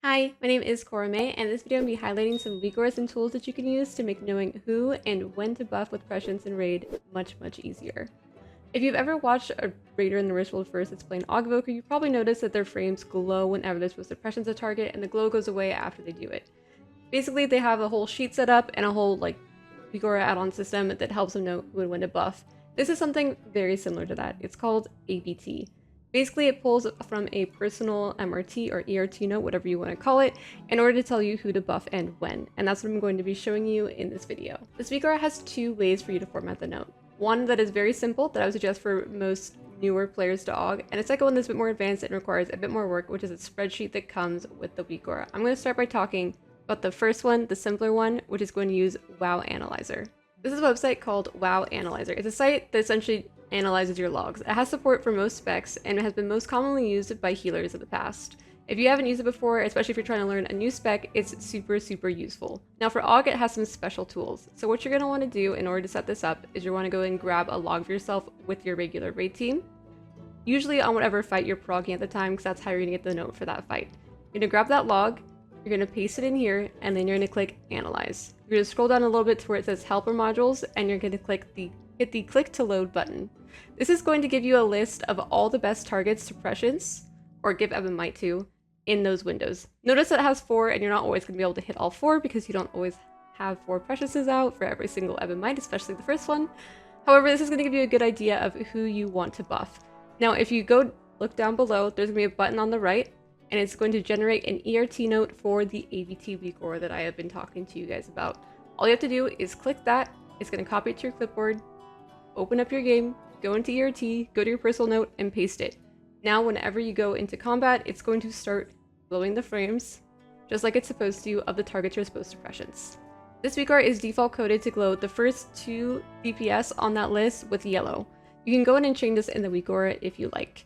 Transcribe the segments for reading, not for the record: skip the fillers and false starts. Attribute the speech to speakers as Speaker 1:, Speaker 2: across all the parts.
Speaker 1: Hi, my name is Cora May, and in this video I'm going to be highlighting some Weakauras and tools that you can use to make knowing who and when to buff with Prescience and Raid much easier. If you've ever watched a raider in the ritual first that's playing Aug Evoker, you probably noticed that their frames glow whenever they're supposed to Prescience a target, and the glow goes away after they do it. Basically, they have a whole sheet set up and a whole Weakaura add-on system that helps them know who and when to buff. This is something very similar to that. It's called ABT. Basically, it pulls from a personal MRT or ERT note, whatever you want to call it, in order to tell you who to buff and when. And that's what I'm going to be showing you in this video. This Weakaura has two ways for you to format the note. One that is very simple, that I would suggest for most newer players to AUG, and a second one that's a bit more advanced and requires a bit more work, which is a spreadsheet that comes with the Weakaura. I'm going to start by talking about the first one, the simpler one, which is going to use WoWanalyzer. This is a website called WoWanalyzer. It's a site that essentially analyzes your logs. It has support for most specs, and it has been most commonly used by healers of the past. If you haven't used it before, especially if you're trying to learn a new spec, it's super useful. Now for AUG, it has some special tools. So what you're going to want to do in order to set this up is you want to go and grab a log of yourself with your regular raid team, usually on whatever fight you're progging at the time, because that's how you're going to get the note for that fight. You're going to grab that log, you're going to paste it in here, and then you're going to click Analyze. You're going to scroll down a little bit to where it says Helper Modules, and you're going to hit the Click to Load button. This is going to give you a list of all the best targets to Prescience, or give Ebon Might to, in those windows. Notice that it has 4, and you're not always going to be able to hit all 4 because you don't always have 4 Presciences out for every single Ebon Might, especially the first one. However, this is going to give you a good idea of who you want to buff. Now, if you go look down below, there's going to be a button on the right, and it's going to generate an ERT note for the ABT Weakaura that I have been talking to you guys about. All you have to do is click that, it's going to copy it to your clipboard, open up your game, go into ERT, go to your personal note, and paste it. Now, whenever you go into combat, it's going to start glowing the frames, just like it's supposed to, of the targets you're supposed to Prescience. This Weakaura is default coded to glow the first 2 DPS on that list with yellow. You can go in and change this in the Weakaura if you like.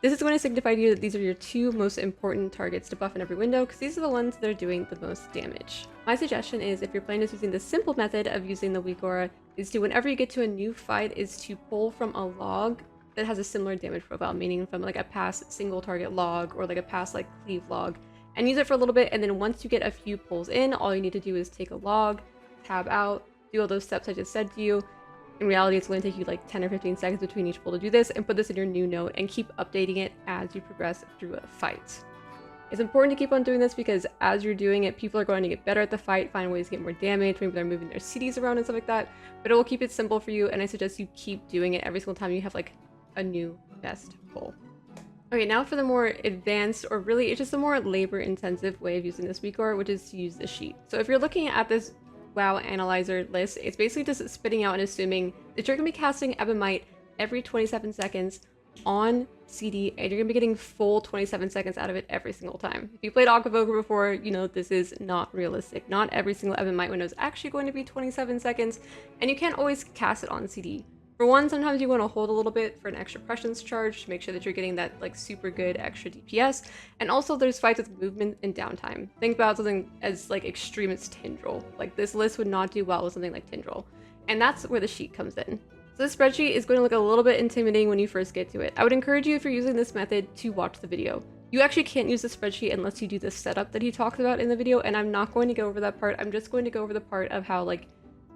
Speaker 1: This is going to signify to you that these are your 2 most important targets to buff in every window, because these are the ones that are doing the most damage. My suggestion is, if your plan is using the simple method of using the Weakaura, is to, whenever you get to a new fight, is to pull from a log that has a similar damage profile, meaning from like a past single target log or like a past cleave log, and use it for a little bit, and then once you get a few pulls in, all you need to do is take a log, tab out, do all those steps I just said to you. In reality, it's going to take you like 10 or 15 seconds between each pull to do this, and put this in your new note and keep updating it as you progress through a fight. It's important to keep on doing this because as you're doing it, people are going to get better at the fight, find ways to get more damage, maybe they're moving their CDs around and stuff like that, but it will keep it simple for you, and I suggest you keep doing it every single time you have like a new best pull. Okay, now for the more advanced, or really it's just a more labor-intensive way of using this Weakaura, which is to use the sheet. So if you're looking at this WoWanalyzer list, it's basically just spitting out and assuming that you're going to be casting Ebon Might every 27 seconds on CD, and you're going to be getting full 27 seconds out of it every single time. If you played Aug Evoker before, you know this is not realistic. Not every single Ebon Might window is actually going to be 27 seconds, and you can't always cast it on CD. For one, sometimes you want to hold a little bit for an extra Prescience charge to make sure that you're getting that super good extra DPS, and also there's fights with movement and downtime. Think about something as extreme as Tindril. This list would not do well with something like Tindril, and that's where the sheet comes in. So this spreadsheet is going to look a little bit intimidating when you first get to it. I would encourage you, if you're using this method, to watch the video. You actually can't use the spreadsheet unless you do the setup that he talks about in the video, and I'm not going to go over that part. I'm just going to go over the part of how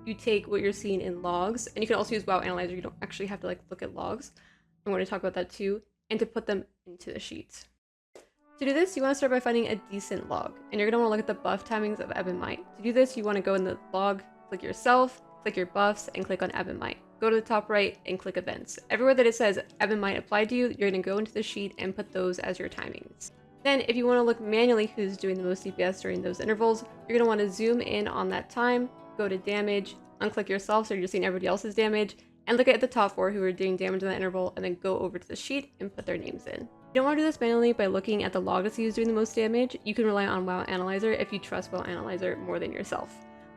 Speaker 1: you take what you're seeing in logs, and you can also use WoWanalyzer. You don't actually have to look at logs. I'm going to talk about that too, and to put them into the sheet. To do this, you want to start by finding a decent log, and you're going to want to look at the buff timings of Ebon Might. To do this, you want to go in the log, click yourself, click your buffs, and click on Ebon Might. Go to the top right and click events. Everywhere that it says Ebon Might applied to you, you're going to go into the sheet and put those as your timings. Then, if you want to look manually who's doing the most DPS during those intervals, you're going to want to zoom in on that time, go to damage, unclick yourself so you're seeing everybody else's damage, and look at the top 4 who are doing damage in that interval, and then go over to the sheet and put their names in. You don't want to do this manually by looking at the log to see who's doing the most damage. You can rely on WoWanalyzer if you trust WoWanalyzer more than yourself.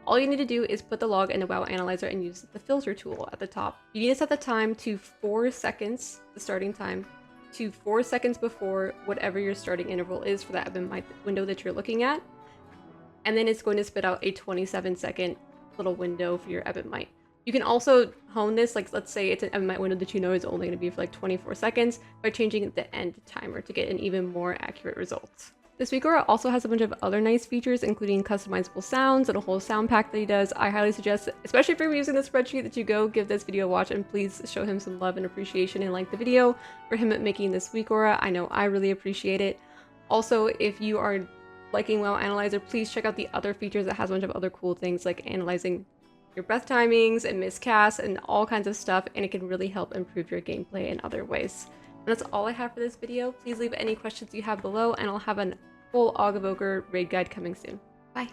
Speaker 1: All you need to do is put the log into WoWanalyzer and use the filter tool at the top. You need to set the time to 4 seconds, the starting time, to 4 seconds before whatever your starting interval is for that Ebon Might window that you're looking at. And then it's going to spit out a 27-second little window for your Ebon Might. You can also hone this, let's say it's an Ebon Might window that you know is only going to be for 24 seconds, by changing the end timer to get an even more accurate result. This Weakaura also has a bunch of other nice features, including customizable sounds and a whole sound pack that he does. I highly suggest, especially if you're using the spreadsheet, that you go give this video a watch and please show him some love and appreciation and like the video for him making this Weakaura. I know I really appreciate it. Also, if you are liking WoWanalyzer, please check out the other features. It has a bunch of other cool things like analyzing your breath timings and miscasts and all kinds of stuff, and it can really help improve your gameplay in other ways. And that's all I have for this video. Please leave any questions you have below, and I'll have a full Aug Evoker raid guide coming soon. Bye!